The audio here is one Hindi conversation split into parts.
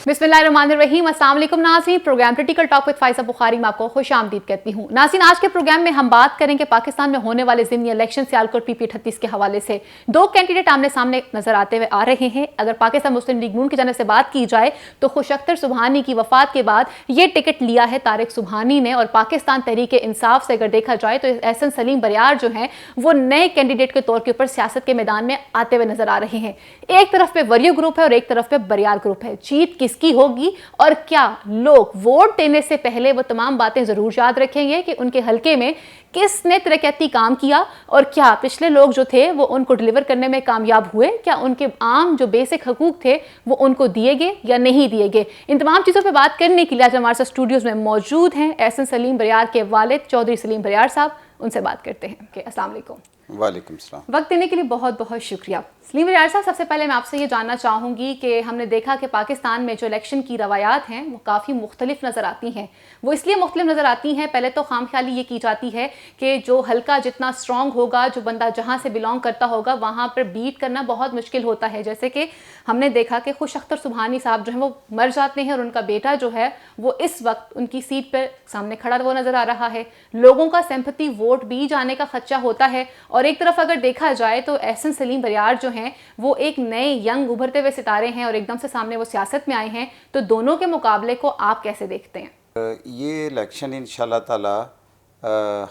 बिस्मिल्लाहिर्रहमानिर्रहीम। अस्सलाम वालेकुम नाज़रीन, programme critical talk with Faiza Bukhari में आपको खुशामदीद कहती हूँ। नाज़रीन, आज के प्रोग्राम में हम बात करेंगे पाकिस्तान में होने वाले ज़िमनी इलेक्शन सियालकोट पीपी 38 के हवाले से। दो कैंडिडेट आमने सामने नजर आते हुए आ रहे हैं। अगर पाकिस्तान मुस्लिम लीग नून की जानिब से बात की जाए तो खुश अख्तर सुबहानी की वफात के बाद ये टिकट लिया है तारिक सुबहानी ने, और पाकिस्तान तहरीक इंसाफ से अगर देखा जाए तो एहसन सलीम बरियार जो हैं वो नए कैंडिडेट के तौर के ऊपर सियासत के मैदान में आते हुए नजर आ रहे हैं। एक तरफ पे वरियो ग्रुप है और एक तरफ पे बरियार ग्रुप है। जीत किसकी होगी और क्या लोग वोट देने से पहले वो तमाम बातें जरूर याद रखेंगे कि उनके हलके में किसने तरक्याती काम किया और क्या पिछले लोग जो थे वो उनको डिलीवर करने में कामयाब हुए, क्या उनके आम जो बेसिक हकूक थे वो उनको दिए गए या नहीं दिए गए। इन तमाम चीज़ों पर बात करने के लिए आज हमारे साथ स्टूडियोज में मौजूद हैं एहसन सलीम बरियार के वालिद चौधरी सलीम बरियार साहब। उनसे बात करते हैं। अस्सलाम वालेकुम। वालेकुम सलाम। वक्त देने के लिए बहुत बहुत शुक्रिया। सलीम बरियार साहब, सबसे पहले मैं आपसे ये जानना चाहूँगी कि हमने देखा कि पाकिस्तान में जो इलेक्शन की रवायात हैं वो काफ़ी मुख्तलिफ नज़र आती हैं। वो इसलिए मुख्तलिफ नज़र आती हैं, पहले तो खामख्याली ये की जाती है कि जो हल्का जितना स्ट्रॉन्ग होगा, जो बंदा जहाँ से बिलोंग करता होगा वहाँ पर बीट करना बहुत मुश्किल होता है। जैसे कि हमने देखा कि खुश अख्तर सुबहानी साहब जो हैं वो मर जाते हैं और उनका बेटा जो है वो इस वक्त उनकी सीट पर सामने खड़ा वो नज़र आ रहा है। लोगों का सिंपैथी वोट भी जाने का खदशा होता है। और एक तरफ अगर देखा जाए तो एहसन सलीम बरियार जो हैं वो एक नए यंग उभरते हुए सितारे हैं और एकदम से सामने वो सियासत में आए हैं, तो दोनों के मुकाबले को आप कैसे देखते हैं? ये इलेक्शन इंशाल्लाह ताला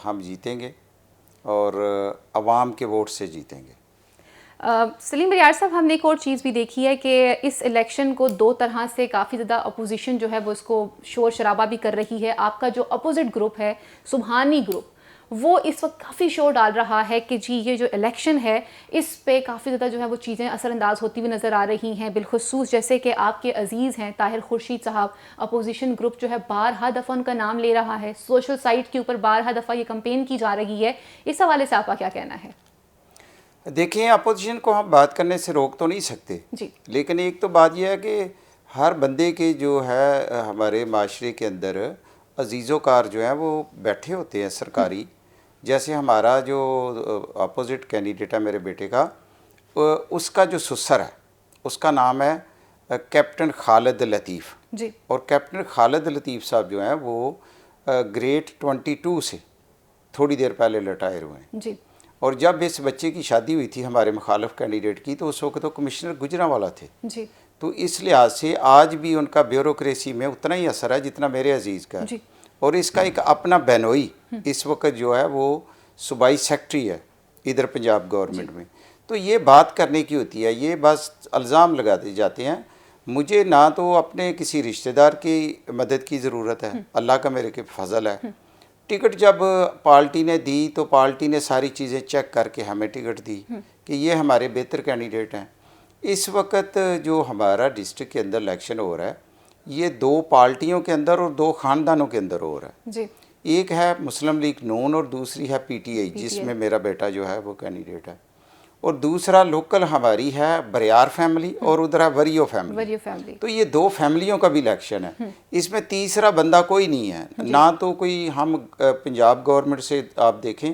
हम जीतेंगे और अवाम के वोट से जीतेंगे। सलीम बरियार साहब, हमने एक और चीज़ भी देखी है कि इस इलेक्शन को दो तरह से काफ़ी ज़्यादा अपोजिशन जो है वो इसको शोर शराबा भी कर रही है। आपका जो अपोजिट ग्रुप है सुबहानी ग्रुप, वो इस वक्त काफ़ी शोर डाल रहा है कि जी ये जो इलेक्शन है इस पे काफ़ी ज़्यादा जो है वो चीज़ें असरअंदाज होती हुई नज़र आ रही हैं। बिलखुसूस जैसे कि आपके अजीज़ हैं ताहिर खुर्शीद साहब, अपोजिशन ग्रुप जो है बारहा दफ़ा उनका नाम ले रहा है, सोशल साइट के ऊपर बारहा दफ़ा ये कंपेन की जा रही है। इस हवाले से आपका क्या कहना है? देखिए, अपोजिशन को हम बात करने से रोक तो नहीं सकते जी, लेकिन एक तो बात यह है कि हर बंदे के जो है हमारे माशरे के अंदर अजीज़ोकार जो हैं वो बैठे होते हैं सरकारी। जैसे हमारा जो अपोजिट कैंडिडेट है मेरे बेटे का, उसका जो ससुर है उसका नाम है कैप्टन खालिद लतीफ़ जी, और कैप्टन खालिद लतीफ़ साहब जो हैं वो ग्रेड 22 से थोड़ी देर पहले रिटायर हुए हैं। जी, और जब इस बच्चे की शादी हुई थी हमारे मुखालिफ कैंडिडेट की तो उस वक्त तो कमिश्नर गुजरांवाला थे। जी, तो इस लिहाज से आज भी उनका ब्यूरोक्रेसी में उतना ही असर है जितना मेरे अजीज़ का है। जी, और इसका एक अपना बेनोई इस वक्त जो है वो सूबाई सेक्रेटरी है इधर पंजाब गवर्नमेंट में। तो ये बात करने की होती है, ये बस इल्ज़ाम लगाते जाते हैं। मुझे ना तो अपने किसी रिश्तेदार की मदद की ज़रूरत है, अल्लाह का मेरे के फजल है। टिकट जब पार्टी ने दी तो पार्टी ने सारी चीज़ें चेक करके हमें टिकट दी कि ये हमारे बेहतर कैंडिडेट हैं। इस वक्त जो हमारा डिस्ट्रिक्ट के अंदर इलेक्शन हो रहा है ये दो पार्टियों के अंदर और दो ख़ानदानों के अंदर हो रहा है जी, एक है मुस्लिम लीग नून और दूसरी है पीटीआई जिसमें मेरा बेटा जो है वो कैंडिडेट है, और दूसरा लोकल हमारी है बरियार फैमिली और उधर है वरियो फैमिली। तो ये दो फैमिलियों का भी इलेक्शन है। इसमें तीसरा बंदा कोई नहीं है, ना तो कोई हम पंजाब गवर्नमेंट से आप देखें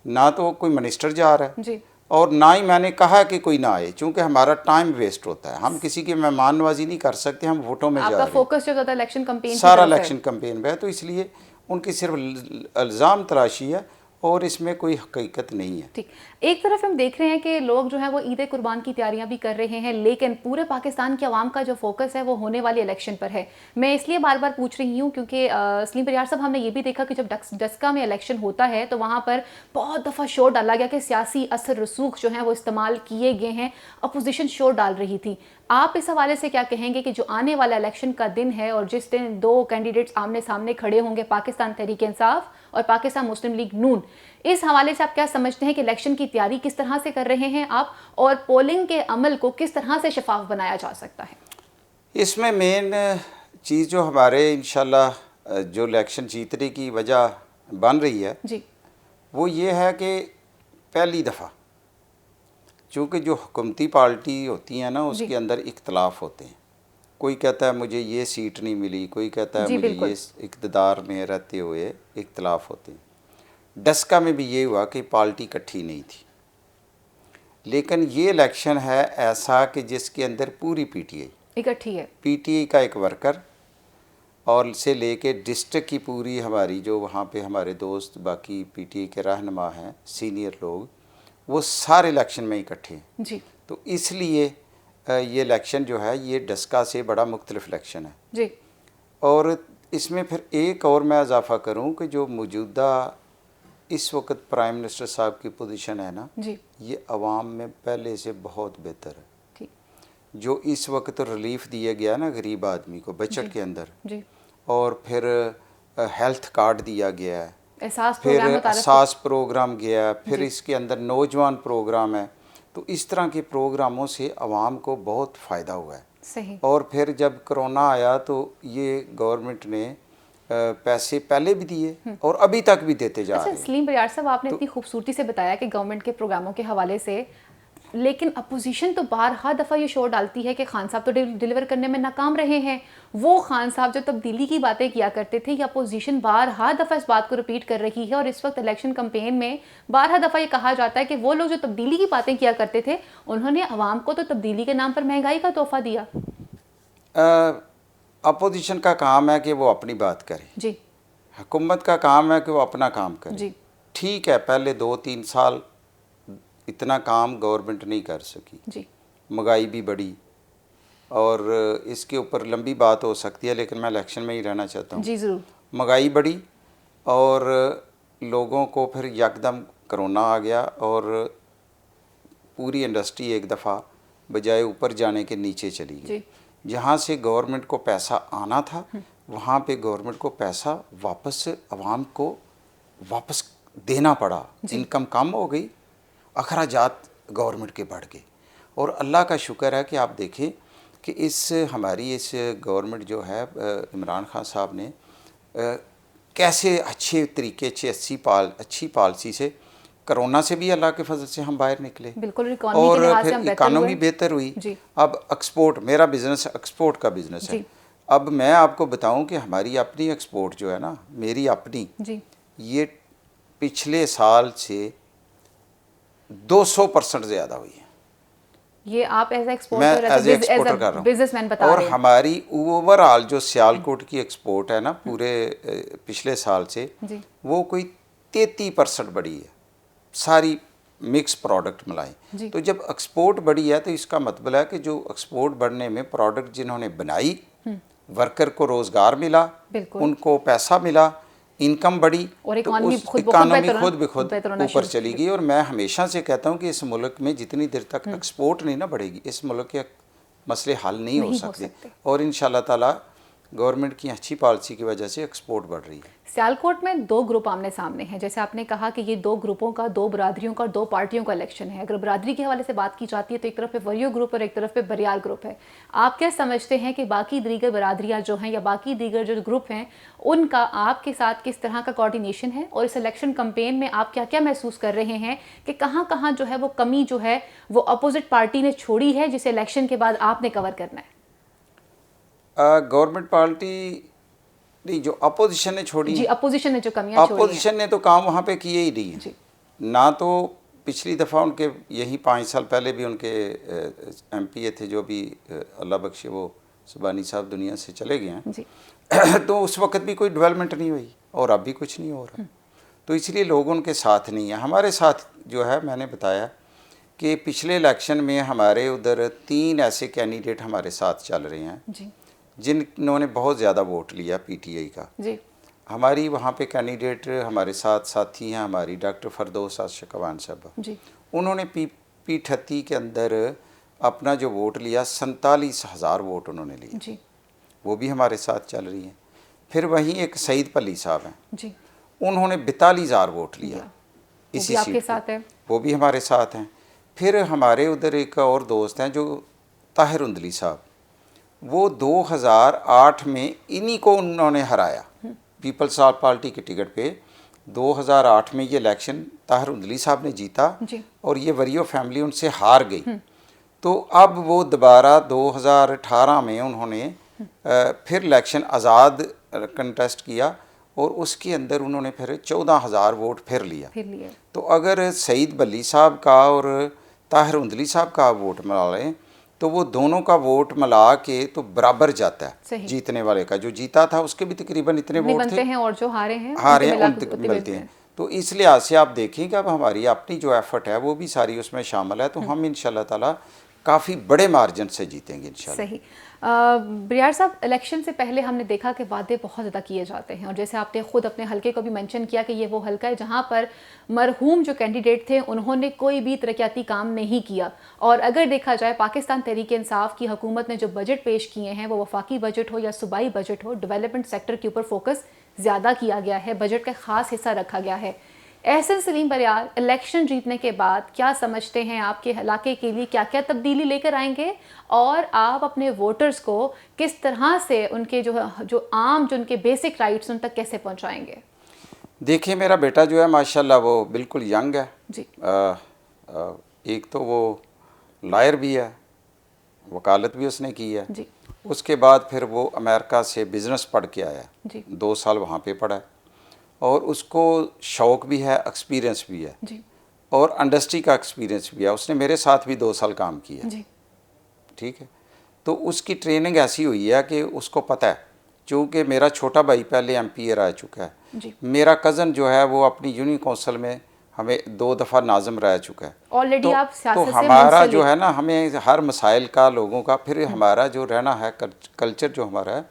ना तो कोई मिनिस्टर जा रहा है जी, और ना ही मैंने कहा कि कोई ना आए, चूँकि हमारा टाइम वेस्ट होता है। हम किसी की मेहमान नवाजी नहीं कर सकते, हम वोटों में जा रहे हैं। आपका फोकस जो ज़्यादा इलेक्शन कंपेन सारा इलेक्शन कंपेन पे है, तो इसलिए उनकी सिर्फ इल्ज़ाम तराशी है और इसमें कोई हकीकत नहीं है। ठीक। एक तरफ हम देख रहे हैं कि लोग जो है वो ईद कुर्बान की तैयारियां भी कर रहे हैं, लेकिन पूरे पाकिस्तान के अवाम का जो फोकस है वो होने वाली इलेक्शन पर है। मैं इसलिए बार बार पूछ रही हूँ क्योंकि सलीम बरियार साहब, हमने ये भी देखा कि जब डस्का में इलेक्शन होता है तो वहाँ पर बहुत दफ़ा शोर डाला गया कि सियासी असर रसूख जो है वो इस्तेमाल किए गए हैं, अपोजिशन शोर डाल रही थी। आप इस हवाले से क्या कहेंगे कि जो आने वाला इलेक्शन का दिन है और जिस दिन दो कैंडिडेट्स आमने सामने खड़े होंगे, पाकिस्तान तहरीक इंसाफ और पाकिस्तान मुस्लिम लीग नून, इस हवाले से आप क्या समझते हैं कि इलेक्शन की तैयारी किस तरह से कर रहे हैं आप, और पोलिंग के अमल को किस तरह से शफाफ बनाया जा सकता है? इसमें मेन चीज़ जो हमारे इंशाल्लाह जो इलेक्शन जीतने की वजह बन रही है जी, वो ये है कि पहली दफ़ा चूँकि जो हुकूमती पार्टी होती है ना उसके अंदर इख्तलाफ होते हैं। कोई कहता है मुझे ये सीट नहीं मिली, कोई कहता है मुझे ये इक़्तिदार में रहते हुए इख्तलाफ होते हैं। डस्का में भी ये हुआ कि पार्टी इकट्ठी नहीं थी, लेकिन ये इलेक्शन है ऐसा कि जिसके अंदर पूरी पीटीआई इकट्ठी है। पीटीआई का एक वर्कर और से लेके डिस्ट्रिक्ट की पूरी हमारी जो वहाँ पे हमारे दोस्त बाकी पीटीआई के रहनुमा हैं, सीनियर लोग, वो सारे इलेक्शन में इकट्ठे हैं जी तो इसलिए ये इलेक्शन जो है ये डस्का से बड़ा मुख्तलिफ इलेक्शन है जी। और इसमें फिर एक और मैं इजाफा करूं कि जो मौजूदा इस वक्त प्राइम मिनिस्टर साहब की पोजीशन है ना जी ये अवाम में पहले से बहुत बेहतर है। ठीक जो इस वक्त रिलीफ दिया गया ना गरीब आदमी को बजट के अंदर जी। और फिर हेल्थ कार्ड दिया गया है, एहसास फिर प्रोग्राम मुताबिक एहसास प्रोग्राम गया, फिर इसके अंदर नौजवान प्रोग्राम है। तो इस तरह के प्रोग्रामों से आवाम को बहुत फ़ायदा हुआ है। सही। और फिर जब कोरोना आया तो ये गवर्नमेंट ने पैसे पहले भी दिए और अभी तक भी देते जा रहे हैं। सलीम बरियार साहब, आपने इतनी खूबसूरती से बताया कि गवर्नमेंट के प्रोग्रामों के हवाले से, लेकिन अपोजिशन तो बारहा दफ़ा ये शोर डालती है कि खान साहब तो डिलीवर करने में नाकाम रहे हैं। वो खान साहब जो तब्दीली की बातें किया करते थे, ये अपोजिशन बारहा दफ़ा इस बात को रिपीट कर रही है और इस वक्त इलेक्शन कैंपेन में बारहा दफ़ा ये कहा जाता है कि वो लोग जो तब्दीली की बातें किया करते थे उन्होंने आवाम को तो तब्दीली के नाम पर महंगाई का तोहफा दिया। अपोजिशन का काम है कि वो अपनी बात करे, जी। हुकूमत का काम है कि वो अपना काम करे। जी ठीक है, पहले 2-3 साल इतना काम गवर्नमेंट नहीं कर सकी, जी। महंगाई भी बढ़ी और इसके ऊपर लंबी बात हो सकती है लेकिन मैं इलेक्शन में ही रहना चाहता हूँ। जी ज़रूर। महंगाई बढ़ी और लोगों को फिर यकदम कोरोना आ गया और पूरी इंडस्ट्री एक दफ़ा बजाय ऊपर जाने के नीचे चली गई। जहाँ से गवर्नमेंट को पैसा आना था वहाँ पे गवर्नमेंट को पैसा वापस आवाम को वापस देना पड़ा। इनकम कम हो गई, अखराजात गवर्नमेंट के बढ़ गए। और अल्लाह का शुक्र है कि आप देखें कि हमारी इस गवर्नमेंट जो है इमरान खान साहब ने कैसे अच्छे तरीके से अच्छी पॉलिसी से कोरोना से भी अल्लाह के फजल से हम बाहर निकले। बिल्कुल। और फिर इकानमी बेहतर हुई। अब एक्सपोर्ट, मेरा बिजनेस एक्सपोर्ट का बिजनेस है। अब मैं आपको बताऊं कि हमारी अपनी एक्सपोर्ट जो है ना, मेरी अपनी जी। ये पिछले साल से 200% ज़्यादा हुई है। ये आप एज एक्सपोर्टर, मैं एज एक्सपोर्टर कर रहा हूँ बिजनेसमैन बता रहे और हैं। हमारी ओवरऑल जो सियालकोट की एक्सपोर्ट है ना पूरे पिछले साल से जी। वो कोई 33% बढ़ी है, सारी मिक्स प्रोडक्ट मिलाई। तो जब एक्सपोर्ट बढ़ी है तो इसका मतलब है कि जो एक्सपोर्ट बढ़ने में प्रोडक्ट जिन्होंने बनाई, वर्कर को रोज़गार मिला, उनको पैसा मिला, इनकम बढ़ी और तो इकॉनमी खुद ब खुद ऊपर चली गई। और मैं हमेशा से कहता हूँ कि इस मुल्क में जितनी देर तक एक्सपोर्ट नहीं ना बढ़ेगी इस मुल्क के मसले हल नहीं हो सकते। और इंशाल्लाह ताला गवर्नमेंट की अच्छी पॉलिसी की वजह से एक्सपोर्ट बढ़ रही है। सियालकोट में 2 ग्रुप आमने सामने हैं। जैसे आपने कहा कि ये 2 ग्रुपों का, 2 बरादरियों का, 2 पार्टियों का इलेक्शन है। अगर बरादरी के हवाले से बात की जाती है तो एक तरफ पे वरियो ग्रुप और एक तरफ पे बरियाल ग्रुप है। आप क्या समझते हैं कि बाकी दीगर बरादरियाँ जो हैं या बाकी दीगर जो ग्रुप हैं उनका आपके साथ किस तरह का कोऑर्डिनेशन है और इस इलेक्शन कैंपेन में आप क्या क्या महसूस कर रहे हैं कि कहाँ कहाँ जो है वो कमी जो है वो अपोजिट पार्टी ने छोड़ी है जिसे इलेक्शन के बाद आपने कवर करना है? गवर्नमेंट पार्टी नहीं, जो अपोजिशन ने छोड़ी जी, अपोजिशन ने जो कमियां छोड़ी हैं। अपोजिशन ने तो काम वहाँ पे किए ही नहीं है ना। तो पिछली दफ़ा उनके यही 5 साल पहले भी उनके एमपीए थे जो भी अल्लाह बख्शे वो सुबानी साहब दुनिया से चले गए हैं तो उस वक्त भी कोई डेवलपमेंट नहीं हुई और अब भी कुछ नहीं हो रहा। तो इसलिए लोग उनके साथ नहीं है। हमारे साथ जो है, मैंने बताया कि पिछले इलेक्शन में हमारे उधर 3 ऐसे कैंडिडेट हमारे साथ चल रहे हैं जिन्होंने बहुत ज़्यादा वोट लिया पीटीआई का जी। हमारी वहाँ पे कैंडिडेट हमारे साथ साथी हैं हमारी डॉक्टर फरदौस आशिकवान साहब जी। उन्होंने P38 के अंदर अपना जो वोट लिया 47,000 वोट उन्होंने लिए जी। वो भी हमारे साथ चल रही हैं। फिर वहीं एक सईद पल्ली साहब हैं जी, उन्होंने 42,000 वोट लिया इसी सीट के साथ है, वो भी हमारे साथ हैं। फिर हमारे उधर एक और दोस्त हैं जो ताहिर उंदली साहब, वो 2008 में इन्हीं को उन्होंने हराया पीपल्स पार्टी के टिकट पे। 2008 में ये इलेक्शन ताहिर उंदली साहब ने जीता और ये वरियो फैमिली उनसे हार गई। तो अब वो दोबारा 2018 में उन्होंने फिर इलेक्शन आज़ाद कंटेस्ट किया और उसके अंदर उन्होंने फिर 14,000 वोट फिर लिया। तो अगर सईद बल्ली साहब का और ताहिर उंदली साहब का वोट मिला लें तो वो दोनों का वोट मिला के तो बराबर जाता सही। है। जीतने वाले का, जो जीता था उसके भी तकरीबन इतने वोट बनते थे, हैं, और जो हारे हैं हारे उनके हैं मिला उन मिलते हैं। तो इस लिहाज से आप देखें कि अब हमारी अपनी जो एफर्ट है वो भी सारी उसमें शामिल है, तो हम इंशाल्लाह ताला काफ़ी बड़े मार्जिन से जीतेंगे इंशाल्लाह। सही। बरियार साहब, इलेक्शन से पहले हमने देखा कि वादे बहुत ज़्यादा किए जाते हैं, और जैसे आपने खुद अपने हलके को भी मेंशन किया कि ये वो हलका है जहाँ पर मरहूम जो कैंडिडेट थे उन्होंने कोई भी तरक्याती काम नहीं किया। और अगर देखा जाए पाकिस्तान तहरीक इंसाफ की हुकूमत ने जो बजट पेश किए हैं, वो वफाकी बजट हो या सूबाई बजट हो, डेवलपमेंट सेक्टर के ऊपर फोकस ज़्यादा किया गया है, बजट का ख़ास हिस्सा रखा गया है। एहसन सलीम बरियार इलेक्शन जीतने के बाद क्या समझते हैं आपके इलाके के लिए क्या क्या तब्दीली लेकर आएंगे, और आप अपने वोटर्स को किस तरह से उनके जो आम जो उनके बेसिक राइट्स उन तक कैसे पहुंचाएंगे? देखिए, मेरा बेटा जो है माशाल्लाह वो बिल्कुल यंग है जी। एक तो वो लॉयर भी है, वकालत भी उसने की है जी। उसके बाद फिर वो अमेरिका से बिज़नेस पढ़ के आया जी। 2 साल वहाँ पे पढ़ा है, और उसको शौक़ भी है, एक्सपीरियंस भी है जी। और इंडस्ट्री का एक्सपीरियंस भी है। उसने मेरे साथ भी 2 साल काम किया। जी। ठीक है, तो उसकी ट्रेनिंग ऐसी हुई है कि उसको पता है, चूँकि मेरा छोटा भाई पहले एमपीए रह चुका है, जी। मेरा कज़न जो है वो अपनी यूनियन काउंसिल में हमें 2 दफ़ा नाज़िम रह चुका है। ऑलरेडी आप तो सियासत से हमारा मुंसलिक। जो है ना, हमें हर मसाइल का लोगों का, फिर हमारा जो रहना है कल्चर जो हमारा है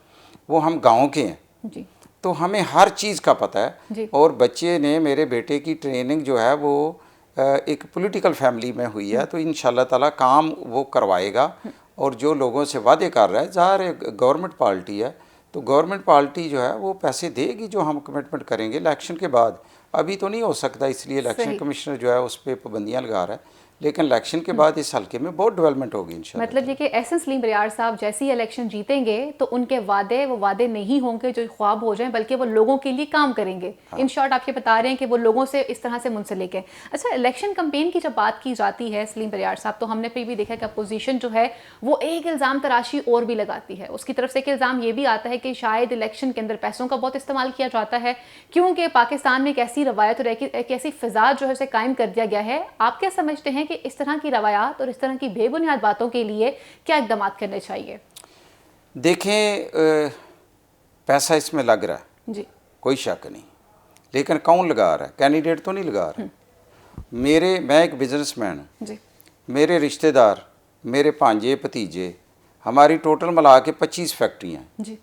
वो हम गाँव के हैं, जी। तो हमें हर चीज़ का पता है। जी। और बच्चे ने, मेरे बेटे की ट्रेनिंग जो है वो एक पॉलिटिकल फैमिली में हुई है, तो इंशाल्लाह ताला काम वो करवाएगा। और जो लोगों से वादे कर रहा है, ज़ाहिर है गवर्नमेंट पार्टी है, तो गवर्नमेंट पार्टी जो है वो पैसे देगी जो हम कमिटमेंट करेंगे इलेक्शन के बाद। अभी तो नहीं हो सकता, इसलिए इलेक्शन कमिश्नर जो है उस पर पाबंदियाँ लगा रहा है, लेकिन इलेक्शन के बाद इस हल्के में बहुत डेवलपमेंट होगी इंशाल्लाह। मतलब ये कि एहसन सलीम बरियार साहब जैसे ही इलेक्शन जीतेंगे तो उनके वादे वो वादे नहीं होंगे जो ख्वाब हो जाएं, बल्कि वो लोगों के लिए काम करेंगे। हाँ। इन शॉर्ट आप ये बता रहे हैं कि वो लोगों से इस तरह से मुंसलिक है। अच्छा, इलेक्शन कैंपेन की जब बात की जाती है सलीम बरियार साहब, तो हमने फिर भी देखा कि अपोजिशन जो है वो एक इल्ज़ाम तराशी और भी लगाती है। उसकी तरफ से एक इल्ज़ाम ये भी आता है कि शायद इलेक्शन के अंदर पैसों का बहुत इस्तेमाल किया जाता है, क्योंकि पाकिस्तान में एक ऐसी रवायत और एक ऐसी फ़िज़ा जो है उसे कायम कर दिया गया है। आप क्या समझते हैं कि इस तरह की रवायात और इस तरह की बेबुनियाद बातों के लिए क्या इक़दाम करने चाहिए? देखें, पैसा इसमें लग रहा है जी। कोई शक नहीं, लेकिन कौन लगा रहा है? कैंडिडेट तो नहीं लगा रहा। मैं एक बिजनेसमैन हूँ, जी। मेरे रिश्तेदार, मेरे भांजे भतीजे, हमारी टोटल मिला के 25 फैक्ट्रियाँ हैं। जी।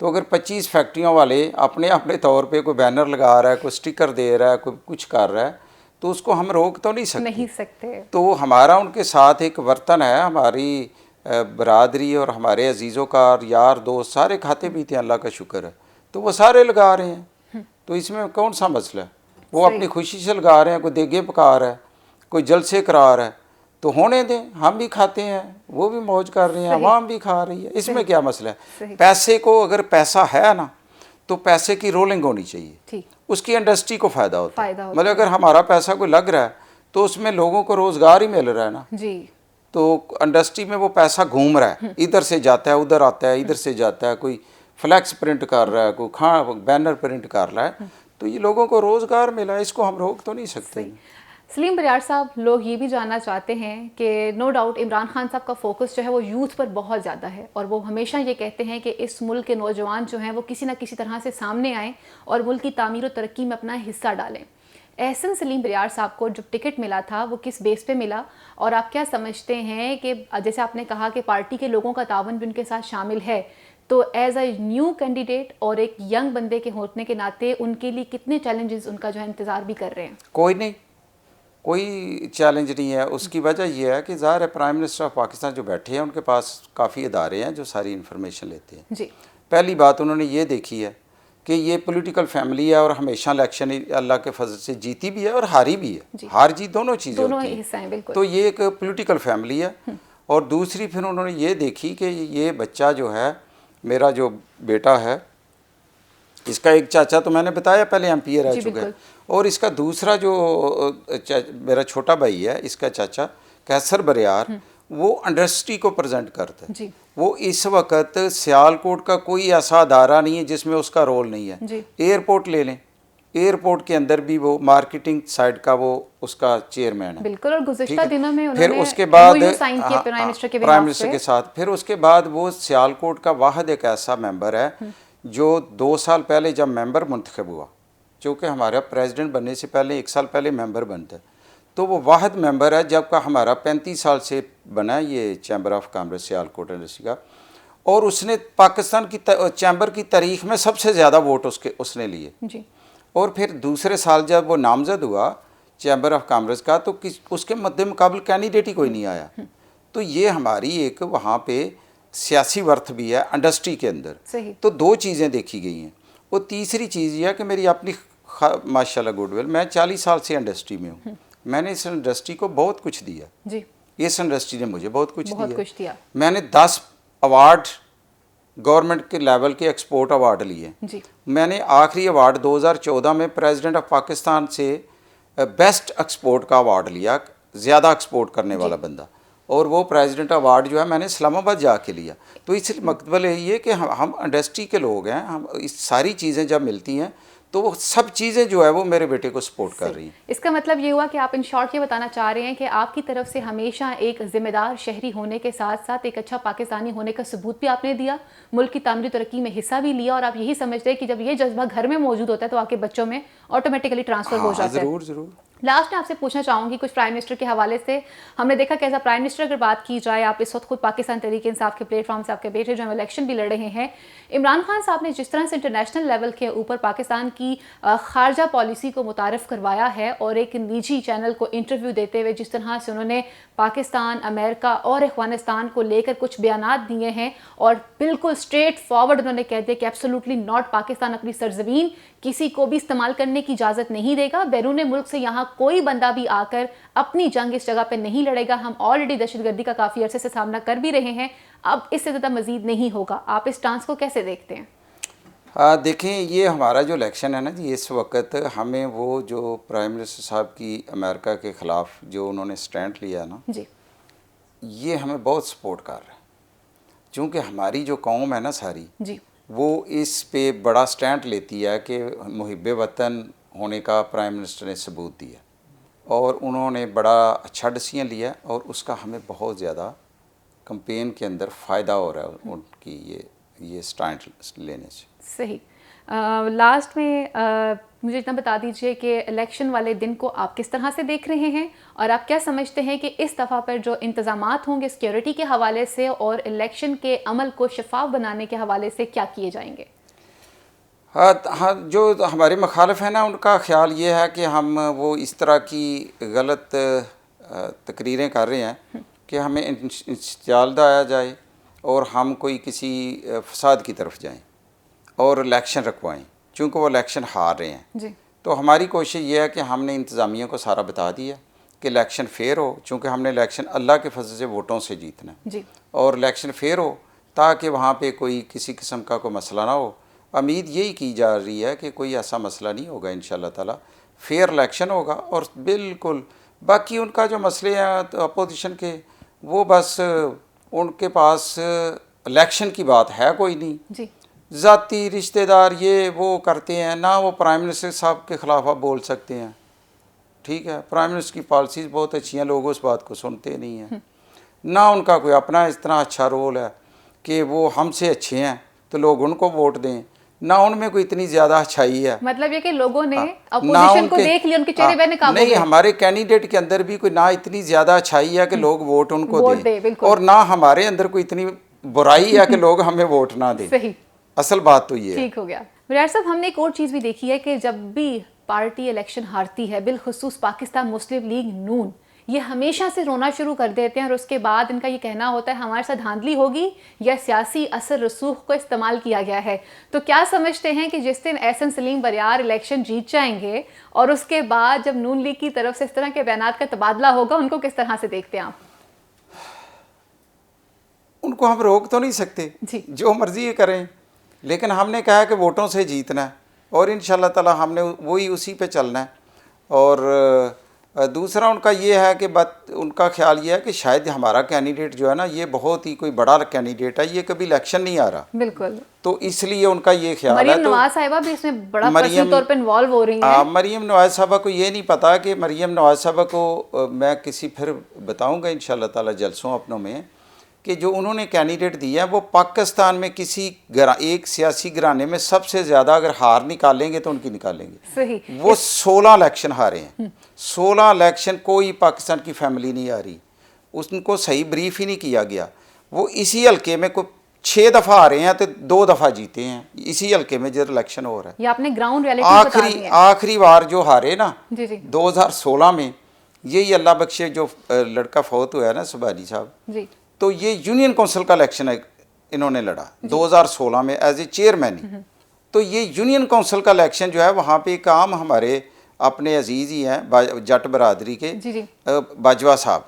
तो अगर 25 फैक्ट्रियों वाले अपने अपने तौर पे कोई बैनर लगा रहा है, कोई स्टिकर दे रहा है, कोई कुछ कर रहा है, तो उसको हम रोक तो नहीं सकते। तो हमारा उनके साथ एक वर्तन है, हमारी बरादरी और हमारे अजीज़ों का, यार दोस्त सारे खाते पीते हैं, अल्लाह का शुक्र है, तो वो सारे लगा रहे हैं। तो इसमें कौन सा मसला है? वो अपनी खुशी से लगा रहे हैं, कोई देगे पका रहा है, कोई जलसे करा रहा है, तो होने दें, हम भी खाते हैं, वो भी मौज कर रहे हैं, आवाम भी खा रही है, इसमें क्या मसला है? पैसे को, अगर पैसा है ना तो पैसे की रोलिंग होनी चाहिए, उसकी इंडस्ट्री को फ़ायदा होता है। मतलब अगर हमारा पैसा कोई लग रहा है तो उसमें लोगों को रोज़गार ही मिल रहा है ना जी। तो इंडस्ट्री में वो पैसा घूम रहा है, इधर से जाता है, उधर आता है, इधर से जाता है, कोई फ्लैक्स प्रिंट कर रहा है, कोई बैनर प्रिंट कर रहा है, तो ये लोगों को रोज़गार मिला है, इसको हम रोक तो नहीं सकते। सलीम बरियार साहब, लोग ये भी जानना चाहते हैं कि नो डाउट इमरान खान साहब का फोकस जो है वो यूथ पर बहुत ज़्यादा है, और वो हमेशा ये कहते हैं कि इस मुल्क के नौजवान जो हैं वो किसी ना किसी तरह से सामने आएँ और मुल्क की तामीर और तरक्की में अपना हिस्सा डालें। एहसन सलीम बरियार साहब को जब टिकट मिला था वो किस बेस पे मिला, और आप क्या समझते हैं कि जैसे आपने कहा कि पार्टी के लोगों का तावन भी उनके साथ शामिल है, तो एज अ न्यू कैंडिडेट और एक यंग बंदे के होने के नाते उनके लिए कितने चैलेंजेस उनका जो है इंतज़ार भी कर रहे हैं? कोई नहीं, कोई चैलेंज नहीं है। उसकी वजह यह है कि ज़ाहिर है प्राइम मिनिस्टर ऑफ पाकिस्तान जो बैठे हैं उनके पास काफ़ी इदारे हैं जो सारी इन्फॉर्मेशन लेते हैं। जी। पहली बात उन्होंने ये देखी है कि ये पॉलिटिकल फैमिली है और हमेशा इलेक्शन अल्लाह के फजल से जीती भी है और हारी भी है, हार जीत दोनों चीज़ें होती हैं, हिस्सा हैं बिल्कुल। तो ये एक पॉलिटिकल फैमिली है। और दूसरी फिर उन्होंने ये देखी कि ये बच्चा जो है, मेरा जो बेटा है, इसका एक चाचा तो मैंने बताया पहले एमपीए रह चुका है, और इसका दूसरा जो मेरा छोटा भाई है, इसका चाचा कैसर बरियार, वो इंडस्ट्री को प्रेजेंट करता है। वो इस वक्त सियालकोट का कोई ऐसा अदारा नहीं है जिसमें उसका रोल नहीं है। एयरपोर्ट ले लें, एयरपोर्ट के अंदर भी वो मार्केटिंग साइड का वो उसका चेयरमैन है। बिल्कुल, और ठीक गुज़िश्ता है? दिनों में फिर उन्होंने उसके बाद MOU साइन किए प्राइम मिनिस्टर के प्राइम बिहाफ मिनिस्टर पे। के साथ। फिर उसके बाद वो सियालकोट का वाहिद एक ऐसा मेंबर है जो 2 साल पहले जब मेंबर मुंतखब हुआ, चूँकि हमारा प्रेसिडेंट बनने से पहले 1 साल पहले मेंबर बनता है, तो वो वाहिद मेंबर है जबकि हमारा 35 साल से बना है ये chamber of commerce Sialkot industry का, और उसने पाकिस्तान की चैम्बर की तारीख में सबसे ज़्यादा वोट उसने लिए जी। और फिर दूसरे साल जब वो नामजद हुआ चैम्बर ऑफ कॉमर्स का, तो उसके मद्दे मुकाबले कैंडिडेट ही कोई नहीं आया। तो ये हमारी एक वहाँ पे सियासी वर्थ भी है इंडस्ट्री के अंदर। सही। तो 2 चीज़ें देखी गई हैं। और तीसरी चीज़ ये है कि मेरी अपनी माशाल्लाह गुडविल, मैं 40 साल से इंडस्ट्री में हूँ, मैंने इस इंडस्ट्री को बहुत कुछ दिया जी। इस इंडस्ट्री ने मुझे बहुत कुछ दिया। मैंने 10 अवार्ड गवर्नमेंट के लेवल के एक्सपोर्ट अवार्ड लिए। जी। मैंने आखिरी अवार्ड 2014 में प्रेसिडेंट ऑफ पाकिस्तान से बेस्ट एक्सपोर्ट का अवार्ड लिया, ज़्यादा एक्सपोर्ट करने वाला बंदा, और वो प्रेसिडेंट अवार्ड जो है मैंने इस्लामाबाद जाके लिया। तो इस मतलब ये कि हम इंडस्ट्री के लोग हैं, हम इस सारी चीज़ें जब मिलती हैं तो वो सब चीज़ें जो है वो मेरे बेटे को सपोर्ट कर रही हैं। इसका मतलब ये हुआ कि आप इन शॉर्ट ये बताना चाह रहे हैं कि आपकी तरफ से हमेशा एक जिम्मेदार शहरी होने के साथ साथ एक अच्छा पाकिस्तानी होने का सबूत भी आपने दिया, मुल्क की तामीरी तरक्की में हिस्सा भी लिया, और आप यही समझते हैं कि जब ये जज्बा घर में मौजूद होता है तो आपके बच्चों में ऑटोमेटिकली ट्रांसफर हो जाता है। ज़रूर। लास्ट में आपसे पूछना चाहूँगी कुछ प्राइम मिनिस्टर के हवाले से। हमने देखा कि एज अ प्राइम मिनिस्टर अगर बात की जाए, आप इस वक्त खुद पाकिस्तान तहरीक इंसाफ के प्लेटफॉर्म से आपके बेटे जो इलेक्शन भी लड़ रहे हैं, इमरान खान साहब ने जिस तरह से इंटरनेशनल लेवल के ऊपर पाकिस्तान की खारजा पॉलिसी को मुतारफ़ करवाया है और एक निजी चैनल को इंटरव्यू देते हुए जिस तरह से उन्होंने पाकिस्तान, अमेरिका और अफगानिस्तान को लेकर कुछ बयानात दिए हैं और बिल्कुल स्ट्रेट फॉरवर्ड उन्होंने कह दिया कि एब्सोल्युटली नॉट, पाकिस्तान अपनी सरजमीन किसी को भी इस्तेमाल करने की इजाज़त नहीं देगा, बैरून मुल्क से यहाँ कोई बंदा भी आकर अपनी जंग इस जगह पे नहीं लड़ेगा, हम ऑलरेडी दहशतगर्दी का काफ़ी अरसे से सामना कर भी रहे हैं, अब इससे ज़्यादा मजीद नहीं होगा। आप इस स्टांस को कैसे देखते हैं? देखें, ये हमारा जो इलेक्शन है ना जी, इस वक्त हमें वो जो प्राइम मिनिस्टर साहब की अमेरिका के ख़िलाफ़ जो उन्होंने स्टैंड लिया ना जी, ये हमें बहुत सपोर्ट कर रहा है, क्योंकि हमारी जो कौम है ना सारी जी, वो इस पे बड़ा स्टैंड लेती है कि मुहिब वतन होने का प्राइम मिनिस्टर ने सबूत दिया और उन्होंने बड़ा अच्छा डिसीजन लिया और उसका हमें बहुत ज़्यादा कैंपेन के अंदर फ़ायदा हो रहा है उनकी ये स्टैंड लेने से। सही। लास्ट में मुझे इतना बता दीजिए कि इलेक्शन वाले दिन को आप किस तरह से देख रहे हैं और आप क्या समझते हैं कि इस दफ़ा पर जो इंतज़ामात होंगे सिक्योरिटी के हवाले से और इलेक्शन के अमल को शफाफ बनाने के हवाले से क्या किए जाएंगे? हाँ, जो हमारे मुखालिफ हैं ना उनका ख्याल ये है कि हम वो इस तरह की गलत तकरीरें कर रहे हैं कि हमें इंस्टाल दिया जाए और हम कोई किसी फसाद की तरफ जाएं और इलेक्शन रखवाएं, चूँकि वो इलेक्शन हार रहे हैं जी। तो हमारी कोशिश ये है कि हमने इंतज़ामिया को सारा बता दिया कि इलेक्शन फेयर हो, चूँकि हमने इलेक्शन अल्लाह के फजल से वोटों से जीतना है जी। और इलेक्शन फेयर हो ताकि वहाँ पे कोई किसी किस्म का कोई मसला ना हो। उम्मीद यही की जा रही है कि कोई ऐसा मसला नहीं होगा, इंशाल्लाह ताला फेयर इलेक्शन होगा। और बिल्कुल बाकी उनका जो मसले हैं तो अपोजिशन के, वो बस उनके पास इलेक्शन की बात है कोई नहीं जी। ज़ाती रिश्तेदार ये वो करते हैं ना, वो प्राइम मिनिस्टर साहब के ख़िलाफ़ आप बोल सकते हैं, ठीक है, प्राइम मिनिस्टर की पॉलिसीज़ बहुत अच्छी हैं, लोग उस बात को सुनते नहीं हैं, ना उनका कोई अपना इतना अच्छा रोल है कि वो हमसे अच्छे हैं तो लोग उनको वोट दें, ना उनमें कोई इतनी ज़्यादा अच्छाई है। मतलब ये कि लोगों ने ना अपोजिशन को देख लिया, उनके चेहरे पे काबू नहीं, हमारे कैंडिडेट के अंदर भी कोई ना इतनी ज़्यादा अच्छाई है कि लोग वोट उनको दें और ना हमारे अंदर कोई इतनी बुराई है कि लोग हमें वोट ना दें। सही, असल बात तो ये ठीक हो गया। मुरार साहब, हमने एक और चीज़ भी देखी है कि जब भी पार्टी इलेक्शन हारती है, बिलखुसूस पाकिस्तान मुस्लिम लीग नून, ये हमेशा से रोना शुरू कर देते हैं और उसके बाद इनका ये कहना होता है हमारे साथ धांधली होगी या सियासी असर रसूख को इस्तेमाल किया गया है। तो क्या समझते हैं कि जिस दिन एहसन सलीम बरियार इलेक्शन जीत जाएंगे और उसके बाद जब नून लीग की तरफ से इस तरह के बयानात का तबादला होगा, उनको किस तरह से देखते हैं आप? उनको हम रोक तो नहीं सकते जी, जो मर्जी करें, लेकिन हमने कहा कि वोटों से जीतना है और इंशाल्लाह ताला हमने वही उसी पे चलना है। और दूसरा उनका ये है कि उनका ख्याल ये है कि शायद हमारा कैंडिडेट जो है ना, ये बहुत ही कोई बड़ा कैंडिडेट है, ये कभी इलेक्शन नहीं आ रहा, बिल्कुल, तो इसलिए उनका ये ख्याल है। मरियम तो नवाज साहिबा भी इसमें बड़ा पर्सनल तौर पे इन्वॉल्व हो रही हैं। मरियम नवाज साहबा को ये नहीं पता कि मरियम नवाज साहबा को मैं किसी फिर बताऊंगा इंशाल्लाह ताला जलसों अपनों में, कि जो उन्होंने कैंडिडेट दिया है वो पाकिस्तान में किसी एक सियासी घराने में सबसे ज़्यादा अगर हार निकालेंगे तो उनकी निकालेंगे। सही, वो 16 इलेक्शन हारे हैं, 16 इलेक्शन कोई पाकिस्तान की फैमिली नहीं आ रही, उनको सही ब्रीफ ही नहीं किया गया। वो इसी हल्के में कोई 6 दफ़ा आ रहे हैं तो 2 दफ़ा जीते हैं इसी हल्के में जो इलेक्शन हो रहा है। ये आपने ग्राउंड रियलिटी आखिरी बार जो हारे ना जी जी 2016 में, यही अल्लाह बख्शे जो लड़का फौत हुआ है ना सुबानी साहब जी, तो ये यूनियन काउंसिल का इलेक्शन है, इन्होंने लड़ा 2016 में एज ए चेयरमैन ही। तो ये यूनियन काउंसिल का इलेक्शन जो है वहाँ पे एक आम हमारे अपने अजीज ही हैं जट बरादरी के जी जी, बाजवा साहब,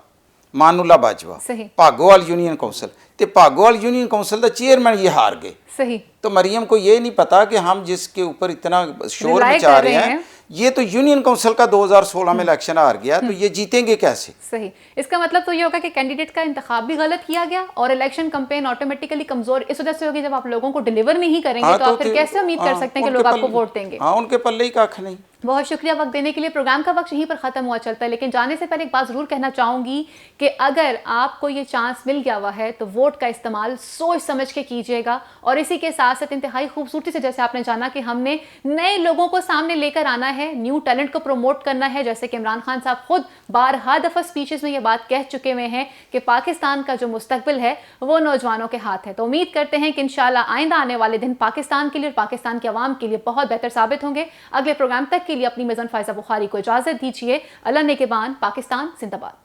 मानुल्ला बाजवा, सही, भागोवाल यूनियन काउंसिल, तो भागोवाल यूनियन काउंसिल का चेयरमैन ये हार गए। सही, तो मरियम को ये नहीं पता कि हम जिसके ऊपर इतना शोर मचा रहे हैं ये तो यूनियन काउंसिल का 2016 में इलेक्शन हार गया, तो ये जीतेंगे कैसे। सही, इसका मतलब तो ये होगा कि कैंडिडेट का इंतखाब भी गलत किया गया और इलेक्शन कैंपेन ऑटोमेटिकली कमजोर इस वजह से होगी जब आप लोगों को डिलीवर नहीं करेंगे तो आप फिर कैसे उम्मीद कर सकते हैं कि लोग आपको वोट देंगे। हाँ, उनके पल्ले ही कख नहीं। बहुत शुक्रिया वक्त देने के लिए। प्रोग्राम का वक्त यहीं पर ख़त्म हुआ चलता है, लेकिन जाने से पहले एक बात ज़रूर कहना चाहूँगी कि अगर आपको ये चांस मिल गया हुआ है तो वोट का इस्तेमाल सोच समझ के कीजिएगा। और इसी के साथ साथ इंतहाई खूबसूरती से जैसे आपने जाना कि हमने नए लोगों को सामने लेकर आना है, न्यू टैलेंट को प्रमोट करना है, जैसे कि इमरान खान साहब खुद बारहा दफ़ा स्पीचेस में ये बात कह चुके हुए हैं कि पाकिस्तान का जो मुस्तकबिल है वो नौजवानों के हाथ है। तो उम्मीद करते हैं कि इंशाल्लाह आइंदा आने वाले दिन पाकिस्तान के लिए और पाकिस्तान के अवाम के लिए बहुत बेहतर साबित होंगे। अगले प्रोग्राम तक के लिए अपनी मेज़न फायजा बुखारी को इजाज़त दीजिए। अल्लाह नेगहबान। पाकिस्तान जिंदाबाद।